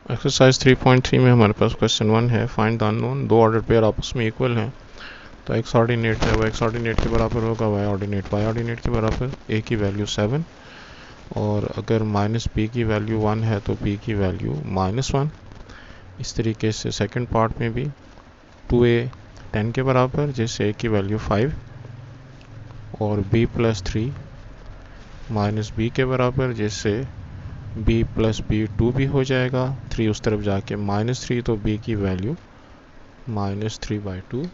Exercise 3.3 में हमारे पास question 1 है, फाइंड द अननोन। दो ऑर्डर पेयर आपस में इक्वल हैं, तो एक्स ऑर्डिनेट है वो एक्स ऑर्डिनेट के बराबर होगा, वाई ऑर्डिनेट के बराबर। ए की वैल्यू 7 और अगर माइनस बी की वैल्यू 1 है तो बी की वैल्यू -1। इस तरीके से सेकंड पार्ट में भी 2a 10 के बराबर, जिससे a की वैल्यू 5 और b प्लस 3 माइनस b के बराबर, जिससे b प्लस बी 2 भी हो जाएगा, 3 उस तरफ जाके -3, तो b की वैल्यू -3/2।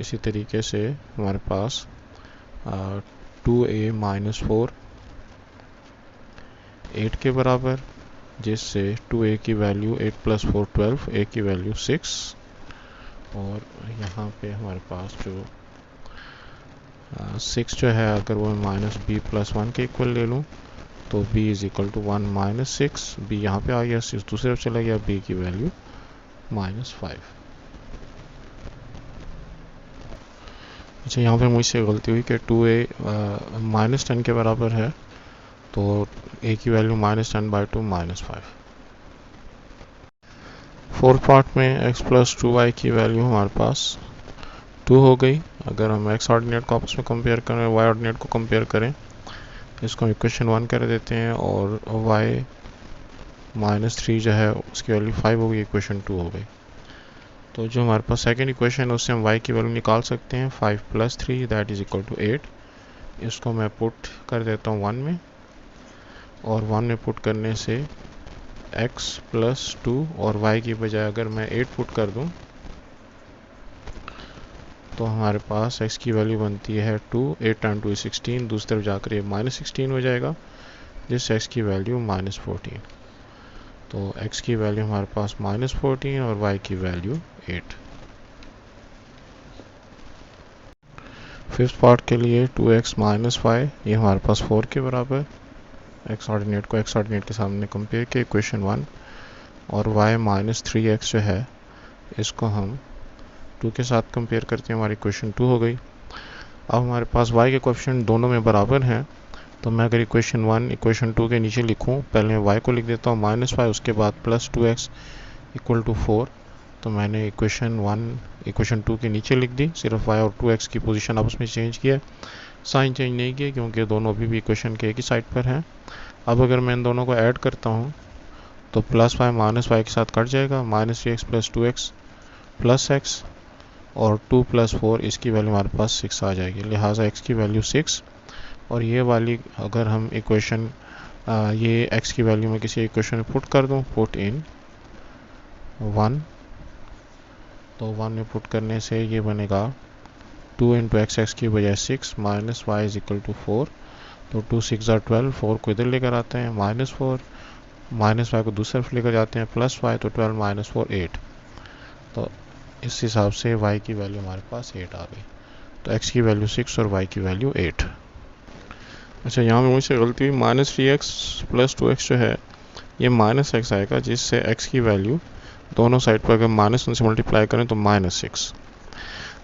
इसी तरीके से हमारे पास 2a माइनस 4 8 के बराबर, जिससे 2a की वैल्यू 8 प्लस 4 12, a की वैल्यू 6। और यहाँ पे हमारे पास जो 6 जो है, अगर वो -b प्लस 1 के इक्वल ले लूँ तो b is equal to 1 minus 6। b यहाँ पे आ गया, 6 दूसरी तरफ चला गया, b की वैल्यू -5। अच्छा, यहाँ पे मुझसे गलती हुई कि 2a -10 के बराबर है, तो a की वैल्यू -10/2 -5। फोर्थ पार्ट में x प्लस 2y की वैल्यू हमारे पास 2 हो गई। अगर हम x ऑर्डिनेट को आपस में कंपेयर करें, y ऑर्डिनेट को कंपेयर करें, इसको हम इक्वेशन 1 कर देते हैं, और y -3 जो है उसकी वैल्यू 5 हो गई, इक्वेशन 2 हो गई। तो जो हमारे पास सेकेंड इक्वेशन है उससे हम y की वैल्यू निकाल सकते हैं, 5 plus 3 that is equal to 8। इसको मैं पुट कर देता हूँ 1 में, और 1 में पुट करने से x प्लस 2 और y की बजाय अगर मैं 8 पुट कर दूँ तो हमारे पास x की वैल्यू बनती है 2, 8 टाइम 2 16, दूसरी तरफ जाकर ये -16 हो जाएगा, जिससे x की वैल्यू -14। तो x की वैल्यू हमारे पास -14 और y की वैल्यू 8। फिफ्थ पार्ट के लिए 2x माइनस 5, ये हमारे पास 4 के बराबर। x ऑर्डिनेट को x ऑर्डिनेट के सामने कंपेयर किया, इक्वेशन 1। और y -3x जो है इसको हम 2 के साथ कंपेयर करते हैं, हमारी इक्वेशन 2 हो गई। अब हमारे पास y के कोएफिशिएंट दोनों में बराबर हैं, तो मैं अगर इक्वेशन 1 इक्वेशन 2 के नीचे लिखूं, पहले मैं y को लिख देता हूँ -5, उसके बाद प्लस 2x इक्वल टू 4। तो मैंने इक्वेशन 1 इक्वेशन 2 के नीचे लिख दी, सिर्फ y और 2x की पोजीशन आपस में चेंज किया, साइन चेंज नहीं किया, क्योंकि दोनों अभी भी इक्वेशन के एक ही साइड पर हैं। अब अगर मैं इन दोनों को ऐड करता हूँ तो +5 -y के साथ कट जाएगा, -3x plus 2x plus x, और 2 प्लस 4 इसकी वैल्यू हमारे पास 6 आ जाएगी, लिहाजा x की वैल्यू 6। और ये वाली अगर हम इक्वेशन ये x की वैल्यू में किसी इक्वेशन में पुट कर दूँ, पुट इन 1, तो 1 में पुट करने से ये बनेगा 2 इंटू x की बजाय 6 minus y is equal to 4। तो 2 6 12, 4 को इधर लेकर आते हैं, -4, माइनस y को दूसरी तरफ लेकर जाते हैं, प्लस y, तो 12 - 4 8। तो इस हिसाब से y की वैल्यू हमारे पास 8 आ गई। तो x की वैल्यू 6 और y की वैल्यू 8। अच्छा, यहाँ में मुझसे गलती हुई, -3x प्लस 2x जो है ये -x आएगा, जिससे x की वैल्यू दोनों साइड पर अगर -1 से मल्टीप्लाई करें तो -6।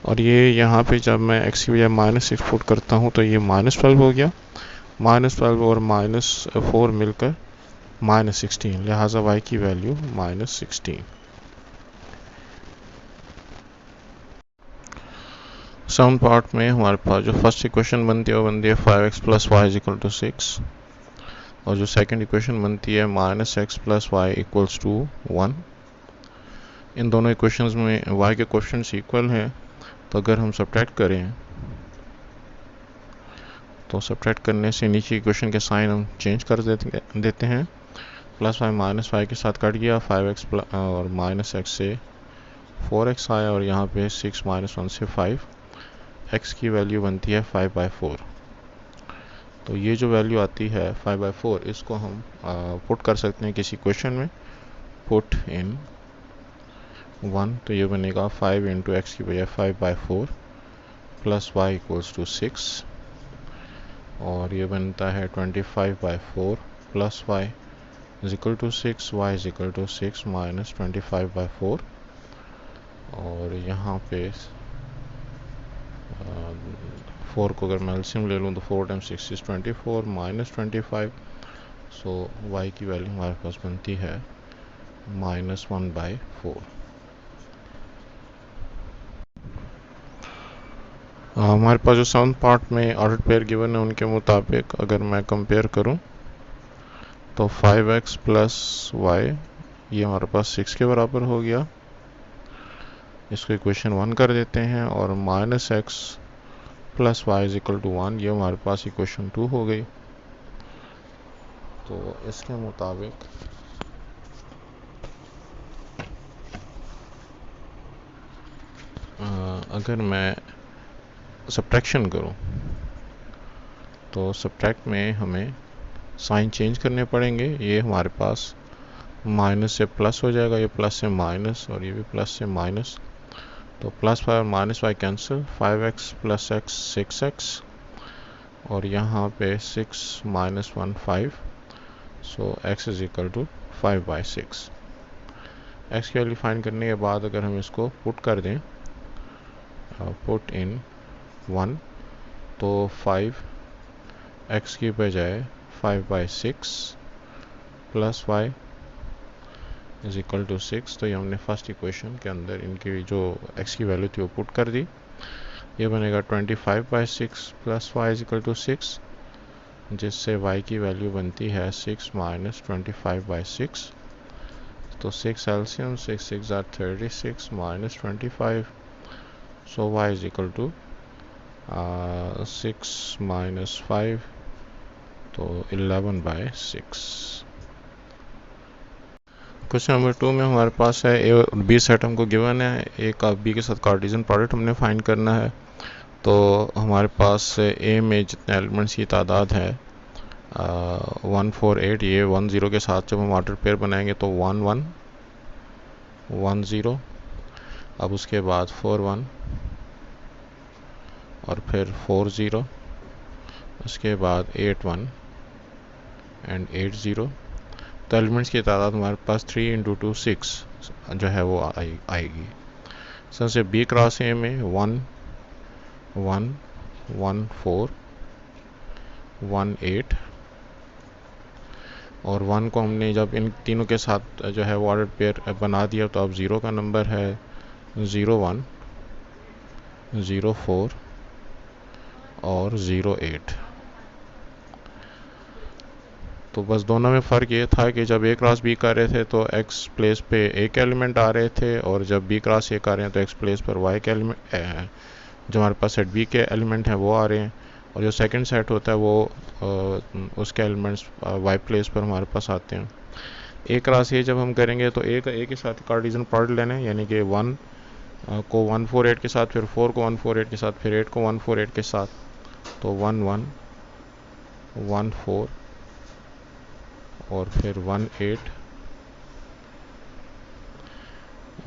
और ये यहाँ पे जब मैं x की बजाय -6 पुट करता हूँ तो ये -12 हो गया, -12 और -4 मिलकर -16, लिहाजा y की वैल्यू -16। सम पार्ट में हमारे पास जो फर्स्ट इक्वेशन बनती है वो बनती है 5x plus y is equal to 6, और जो सेकंड इक्वेशन बनती है -x plus y equals to 1। इन दोनों इक्वेशंस में y के कोएफिशिएंट्स इक्वल हैं, तो अगर हम सब्ट्रैक्ट करें तो सब्ट्रैक्ट करने से नीचे इक्वेशन के साइन हम चेंज कर देते हैं। +y -y के साथ कट गया, 5x और -x से 4x आया, और यहाँ पे 6 -1 से 5, x की वैल्यू बनती है 5/4। तो ये जो वैल्यू आती है 5/4, इसको हम पुट कर सकते हैं किसी क्वेश्चन में, पुट इन 1, तो ये बनेगा 5 इंटू एक्स की बजाय 5/4 प्लस y इक्वल्स टू 6, और ये बनता है 25/4 plus y is equal to 6, y is equal to 6 minus 25/4। और यहाँ पे 4 को अगर मैं एलसीएम ले लूँ तो 4 times 6 is 24 minus 25। So y की वैल्यू हमारे पास बनती है -1/4। हमारे पास जो सेवंथ पार्ट में ऑर्डर पेयर गिवन है उनके मुताबिक अगर मैं कंपेयर करूं तो 5x प्लस वाई ये हमारे पास 6 के बराबर हो गया। इसको इक्वेशन 1 कर देते हैं और -x plus y is equal to 1 ये हमारे पास इक्वेशन 2 हो गई। तो इसके मुताबिक अगर मैं सब्ट्रैक्शन करूं तो सब्ट्रैक्ट में हमें साइन चेंज करने पड़ेंगे। ये हमारे पास माइनस से प्लस हो जाएगा, ये प्लस से माइनस और ये भी प्लस से माइनस। तो +5 और -5 cancel, 5x plus x 6x और यहाँ पे 6 - 1 5। So x is equal to 5/6। x की वैल्यू फाइंड करने के बाद अगर हम इसको पुट कर दें, पुट इन 1, तो 5x की बजाय 5/6 plus y is equal to 6। तो ये हमने फर्स्ट इक्वेशन के अंदर इनकी जो x की वैल्यू थी वो पुट कर दी। ये बनेगा 25/6 plus y is equal to 6, जिससे y की वैल्यू बनती है 6 - 25/6। तो 6 LCM, 6 6 are 36 - 25। So y is equal to 6 - 5, तो 11/6। क्वेश्चन नंबर 2 में हमारे पास है ए और बी सेट हमको गिवन है। ए का बी के साथ कार्टेशियन प्रोडक्ट हमने फाइंड करना है। तो हमारे पास ए में जितने एलिमेंट्स की तादाद है 148, ये 1 0 के साथ जब हम ऑर्डर पेयर बनाएंगे तो 1 1 1 0, अब उसके बाद 4 1 और फिर 4 0, उसके बाद 8 1 एंड 8 0। तो एलिमेंट्स की तादाद हमारे पास 3 × 2 6 जो है वो आएगी। सबसे बी क्रॉस ए में 1 1 1 4 1 8 और 1 को हमने जब इन तीनों के साथ जो है वो ऑर्डर पेयर बना दिया तो अब 0 का नंबर है 0 1 0 4 और 0 8। तो बस दोनों में फ़र्क ये था कि जब ए क्रॉस बी कर रहे थे तो एक्स प्लेस पे ए के एलिमेंट आ रहे थे और जब बी क्रॉस ए कर रहे हैं तो एक्स प्लेस पर वाई के एलिमेंट, जो हमारे पास सेट बी के एलिमेंट हैं वो आ रहे हैं, और जो सेकंड सेट होता है वो उसके एलिमेंट्स वाई प्लेस पर हमारे पास आते हैं। ए क्रॉस ए जब हम करेंगे तो ए के साथ कार्टेशियन प्रोडक्ट लेना है, यानी कि 1 को 148 के साथ, फिर 4 को 148 के साथ, फिर 8 को 148 के साथ, तो 1 1 1 4 और फिर 1 8,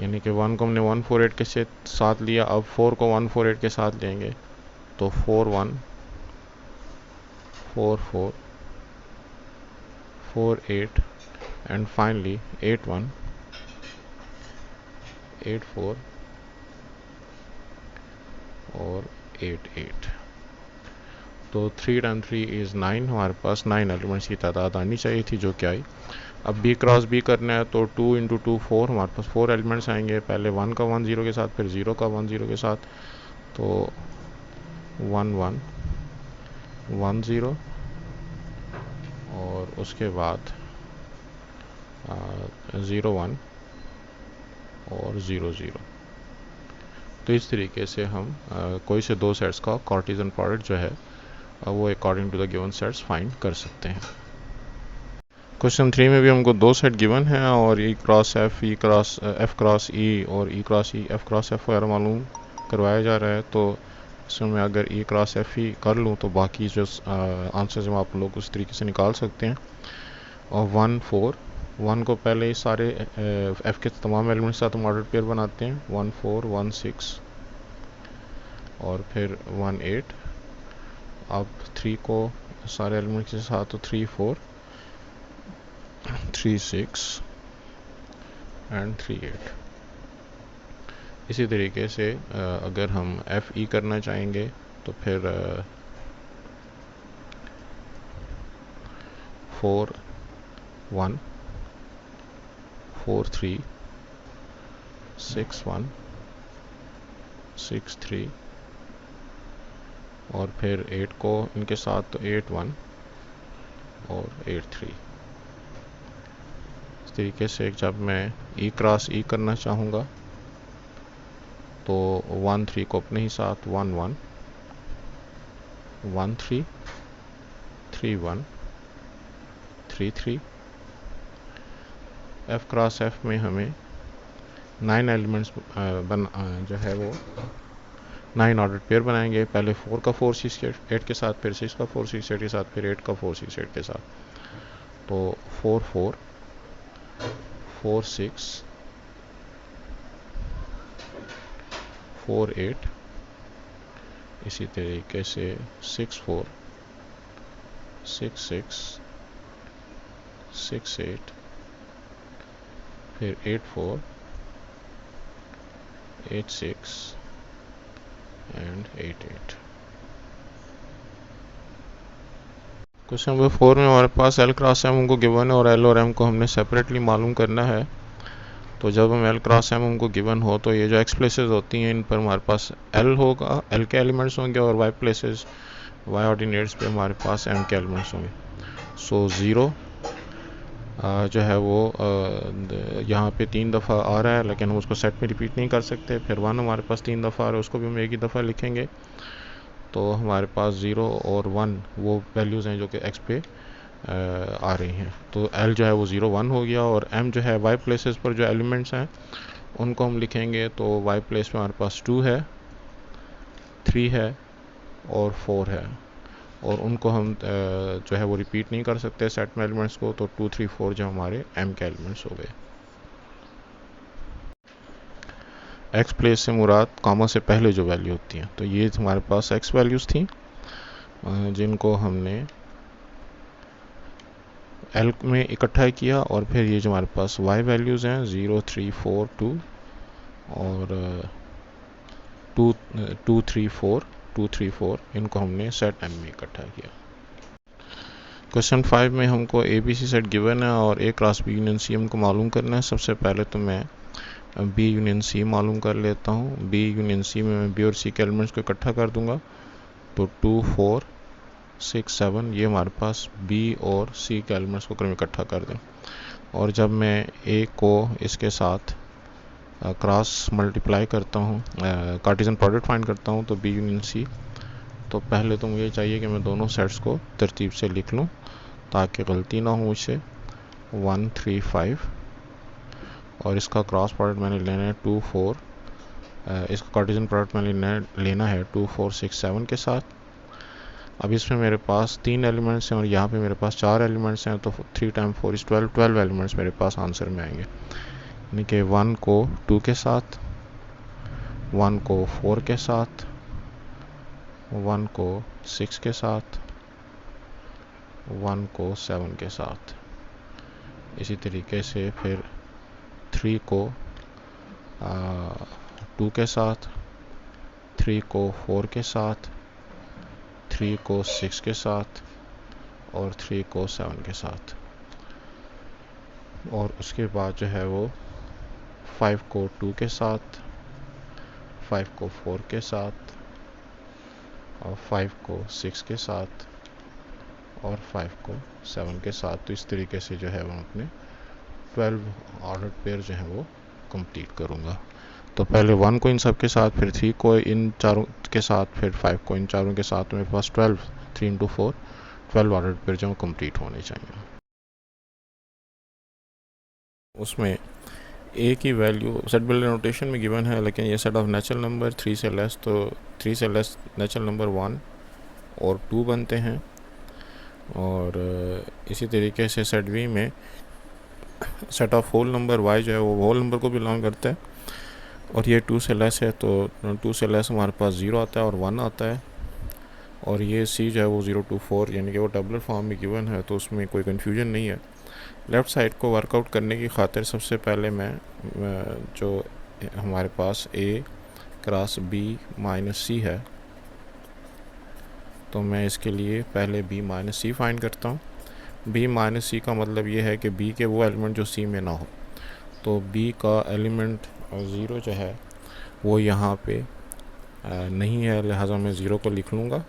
यानी कि 1 को हमने 148 के साथ लिया, अब 4 को 148 के साथ लेंगे तो 4 1 4 4 4 8 एंड फाइनली 8 1 8 4 और 8 8। तो 3 × 3 इज़ 9, हमारे पास 9 एलिमेंट्स की तादाद आनी चाहिए थी जो कि आई। अब बी क्रॉस बी करना है तो 2 × 2 4, हमारे पास 4 एलिमेंट्स आएंगे, पहले 1 का 1 0 के साथ, फिर 0 का 1 0 के साथ, तो 1 1 1 0 और उसके बाद 0 1 और 0 0। तो इस तरीके से हम कोई से दो सेट्स का कार्टेशियन प्रोडक्ट जो है वो according to the given sets find कर सकते हैं। क्वेश्चन 3 में भी हमको दो सेट गिवन है और E cross F cross E और E cross E F cross F वगैरह मालूम करवाया जा रहा है। तो इसमें मैं अगर ई क्रॉस एफ ही कर लूँ तो बाकी जो आंसर्स आप लोग उस तरीके से निकाल सकते हैं। और 1 4 1 को पहले ही सारे एफ के तमाम एलिमेंट्स साथ हम ऑर्डर पेयर बनाते हैं, 1 4 1 6 और फिर 1 8। अब 3 को सारे एलिमेंट्स के साथ तो 3 4 3 6 एंड 3 8। इसी तरीके से अगर हम एफ ई करना चाहेंगे तो फिर 4 1 4 3 6 1 6 3 और फिर 8 को इनके साथ तो 8 1 और 8 3। इस तरीके से जब मैं ई क्रॉस ई करना चाहूँगा तो 1 3 को अपने ही साथ 1 1 1 3 3 1 3 3। एफ क्रॉस एफ में हमें 9 एलिमेंट्स जो है वो 9 ऑर्डर पेयर बनाएंगे। पहले 4 का 4 6 8 के साथ, फिर 6 का 4 6 8 के साथ, फिर 8 का 4 6 8 के साथ। तो 4 4 4 6 4 8, इसी तरीके से 6 4 6 6 6 8, फिर 8 4 8 6 एंड 8 8। क्वेश्चन नंबर 4 में हमारे पास एल क्रॉस एम उनको गिवन है और एल और एम को हमने सेपरेटली मालूम करना है। तो जब हम एल क्रॉस एम उनको गिवन हो तो ये जो एक्स प्लेसेस होती हैं इन पर हमारे पास एल होगा, एल के एलिमेंट्स होंगे, और वाई प्लेसेस वाई ऑर्डिनेट्स पे हमारे पास एम के एलिमेंट्स होंगे। सो 0 जो है वो यहाँ पे 3 दफ़ा आ रहा है, लेकिन हम उसको सेट में रिपीट नहीं कर सकते। फिर 1 हमारे पास 3 दफ़ा आ रहा है, उसको भी हम एक ही दफ़ा लिखेंगे। तो हमारे पास 0 और 1 वो वैल्यूज़ हैं जो कि एक्स पे आ रही हैं। तो एल जो है वो 0 1 हो गया, और एम जो है वाई प्लेसेस पर जो एलिमेंट्स हैं उनको हम लिखेंगे। तो वाई प्लेस पे हमारे पास 2 है, 3 है और 4 है, और उनको हम जो है वो रिपीट नहीं कर सकते सेट में एलिमेंट्स को। तो 2 3 4 जो हमारे एम के एलिमेंट्स हो गए। एक्स प्लेस से मुराद कॉमा से पहले जो वैल्यू होती हैं, तो ये हमारे पास एक्स वैल्यूज़ थी जिनको हमने एल में इकट्ठा किया, और फिर ये जो हमारे पास वाई वैल्यूज़ हैं 0 3 4 2 और 2 2 3 4 2 3 4, इनको हमने सेट एम में इकट्ठा किया। क्वेश्चन 5 में हमको A B C set given है और A cross B union C हमको मालूम करना है। सबसे पहले तो मैं बी यूनियन सी मालूम कर लेता हूँ। बी यूनियन सी में मैं बी और सी के एलिमेंट्स को इकट्ठा कर दूंगा। तो 2 4 6 7 ये हमारे पास बी और सी के एलिमेंट्स को क्रम इकट्ठा कर दें। और जब मैं ए को इसके साथ क्रॉस मल्टीप्लाई करता हूँ, कार्टेशियन प्रोडक्ट फाइंड करता हूँ, तो बी यूनियन सी, तो पहले तो मुझे चाहिए कि मैं दोनों सेट्स को तरतीब से लिख लूँ ताकि गलती ना हो मुझसे। 1 3 5, और इसका क्रॉस प्रोडक्ट मैंने लेना है 2 4, इसका कार्टेशियन प्रोडक्ट मैंने लेना है 2 4 6 7 के साथ। अब इसमें मेरे पास 3 एलिमेंट्स हैं और यहाँ पे मेरे पास 4 एलिमेंट्स हैं, तो 3 टाइम 4 इज 12, 12 एलिमेंट्स मेरे पास आंसर में आएंगे। यानी कि 1 को 2 के साथ, 1 को 4 के साथ, 1 को 6 के साथ, 1 को 7 के साथ। इसी तरीके से फिर 3 को 2 के साथ, 3 को 4 के साथ, 3 को 6 के साथ और 3 को 7 के साथ। और उसके बाद जो है वो 5 को 2 के साथ, 5 को 4 के साथ और 5 को 6 के साथ और 5 को 7 के साथ। तो इस तरीके से जो है वो अपने 12 ऑर्डर पेयर जो है वो कंप्लीट करूँगा। तो पहले 1 को इन सब के साथ, फिर 3 को इन चारों के साथ, फिर 5 को इन चारों के साथ। मेरे पास 12, 3 इंटू 4 12 ऑर्डर पेयर जो कंप्लीट होने चाहिए। उसमें ए की वैल्यू सेट बिल्डर नोटेशन में गिवन है, लेकिन ये सेट ऑफ नेचुरल नंबर 3 से लेस, तो 3 से लेस नेचुरल नंबर 1 और 2 बनते हैं। और इसी तरीके से सेट बी में set of whole number y जो है वो होल नंबर को बिलोंग करता है, और ये 2 से लेस है, तो 2 से लेस हमारे पास 0 आता है और 1 आता है। और ये c जो है वो 0 to 4 यानी कि वो टेबुलर फॉर्म में गिवन है, तो उसमें कोई कन्फ्यूजन नहीं है। लेफ़्ट साइड को वर्कआउट करने की खातिर सबसे पहले मैं जो हमारे पास a cross b minus c है, तो मैं इसके लिए पहले b माइनस सी फाइंड करता हूँ। b माइनस सी का मतलब ये है कि b के वो एलिमेंट जो c में ना हो। तो b का एलिमेंट 0 जो है वो यहाँ पे नहीं है, लिहाजा मैं 0 को लिख लूँगा।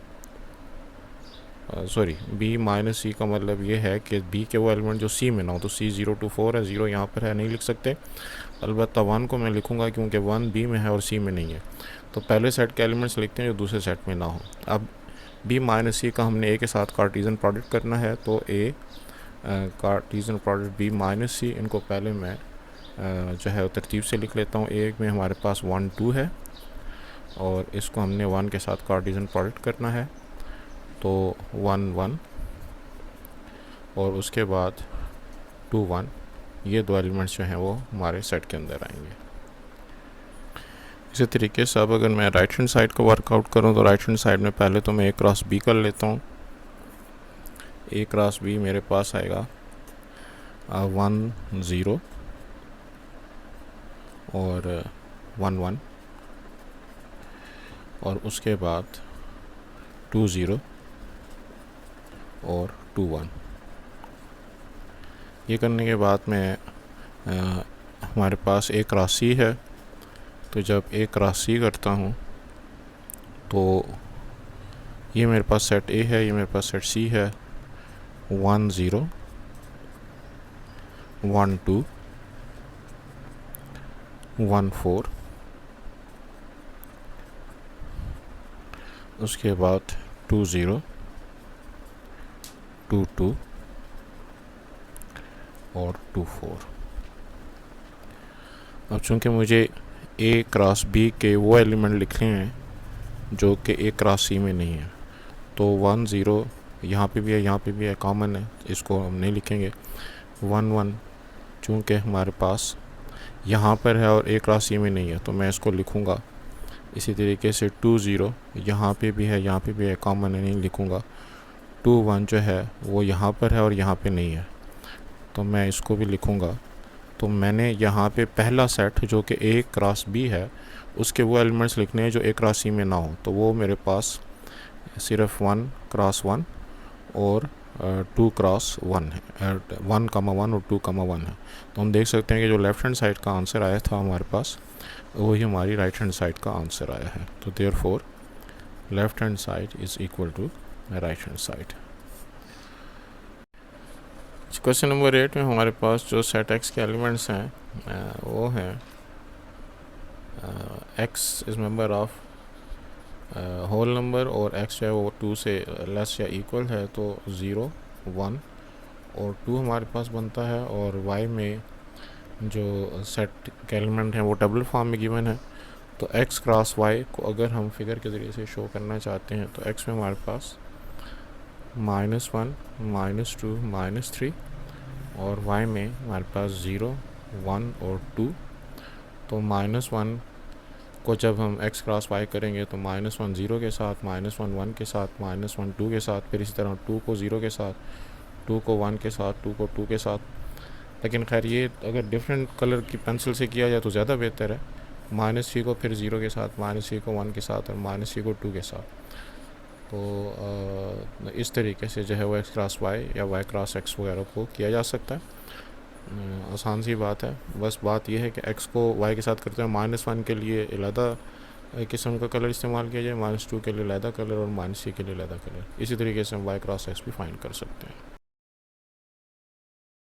सॉरी, b माइनस सी का मतलब ये है कि b के वो एलिमेंट जो c में ना हो, तो c 0 to 4 है, 0 यहाँ पर है, नहीं लिख सकते। अलबत्ता 1 को मैं लिखूँगा क्योंकि 1 b में है और c में नहीं है। तो पहले सेट के एलिमेंट्स लिखते हैं जो दूसरे सेट में ना हो। अब b माइनस सी का हमने a के साथ कार्टीजन प्रोडक्ट करना है, तो a Cartesian product b minus C, इनको पहले मैं जो है तरतीब से लिख लेता हूँ। a में हमारे पास 1 2 है और इसको हमने 1 के साथ कार्टीजन प्रोडक्ट करना है, तो 1 1 और उसके बाद 2 1, ये दो एलिमेंट्स जो हैं वो हमारे सेट के अंदर आएंगे। इसी तरीके से अब अगर मैं राइट हैंड साइड को वर्कआउट करूं तो राइट हैंड साइड में पहले तो मैं a क्रॉस b कर लेता हूं। a क्रॉस b मेरे पास आएगा 1 0 और 1 1 और उसके बाद 2 0 और 2 1। ये करने के बाद में हमारे पास a क्रॉस c है, तो जब a क्रॉस c करता हूँ तो ये मेरे पास सेट a है, ये मेरे पास सेट c है। 1 0 1 2 1 4, उसके बाद 2 0 2 2 और 2 4। अब चूँकि मुझे a क्रॉस b के वो एलिमेंट लिखने हैं जो कि a क्रॉस c में नहीं है, तो 1 0 यहाँ पे भी है, यहाँ पे भी है, कॉमन है, इसको हम नहीं लिखेंगे। 1 1 चूँकि हमारे पास यहाँ पर है और a क्रॉस c में नहीं है, तो मैं इसको लिखूँगा। इसी तरीके से 2 0 यहाँ पे भी है, यहाँ पे भी है, कॉमन है, नहीं लिखूँगा। 2 1 जो है वो यहाँ पर है और यहाँ पे नहीं है, तो मैं इसको भी लिखूँगा। तो मैंने यहाँ पे पहला सेट जो कि a क्रॉस b है उसके वो एलिमेंट्स लिखने हैं जो a क्रॉस c में ना हो, तो वो मेरे पास सिर्फ 1 क्रॉस 1 और 2 क्रॉस 1 है, 1 कमा 1 और 2 कमा 1 है। तो हम देख सकते हैं कि जो लेफ़्ट हैंड साइड का आंसर आया था हमारे पास, वही हमारी राइट हैंड साइड का आंसर आया है। तो therefore left hand side is equal to right hand side. Question number 8 में हमारे पास जो सेट x के एलिमेंट्स हैं वो हैं x is member of whole number और x जो है वो 2 से लेस या इक्वल है, तो 0 1 और 2 हमारे पास बनता है। और y में जो सेट के एलिमेंट हैं वो डबल फॉर्म में गिवन है, तो x क्रॉस y को अगर हम फिगर के ज़रिए से शो करना चाहते हैं तो x में हमारे पास -1 -2 -3 और y में हमारे पास 0 1 और 2। तो -1 को जब हम x क्रॉस y करेंगे तो -1 0 के साथ, -1 1 के साथ, -1 2 के साथ, फिर इसी तरह 2 को 0 के साथ, 2 को 1 के साथ, 2 को 2 के साथ। लेकिन खैर ये अगर डिफरेंट कलर की पेंसिल से किया जाए तो ज़्यादा बेहतर है। -3 को फिर 0 के साथ, -3 को 1 के साथ और -3 को 2 के साथ। तो इस तरीके से जो है वो x क्रॉस y या y क्रॉस x वगैरह को किया जा सकता है। आसान सी बात है, बस बात यह है कि x को y के साथ करते हैं -1 के लिए अलहदा किस्म का कलर इस्तेमाल किया जाए, -2 के लिए अलहदा कलर और -3 के लिए अलहदा कलर। इसी तरीके से हम y क्रॉस x भी फाइंड कर सकते हैं।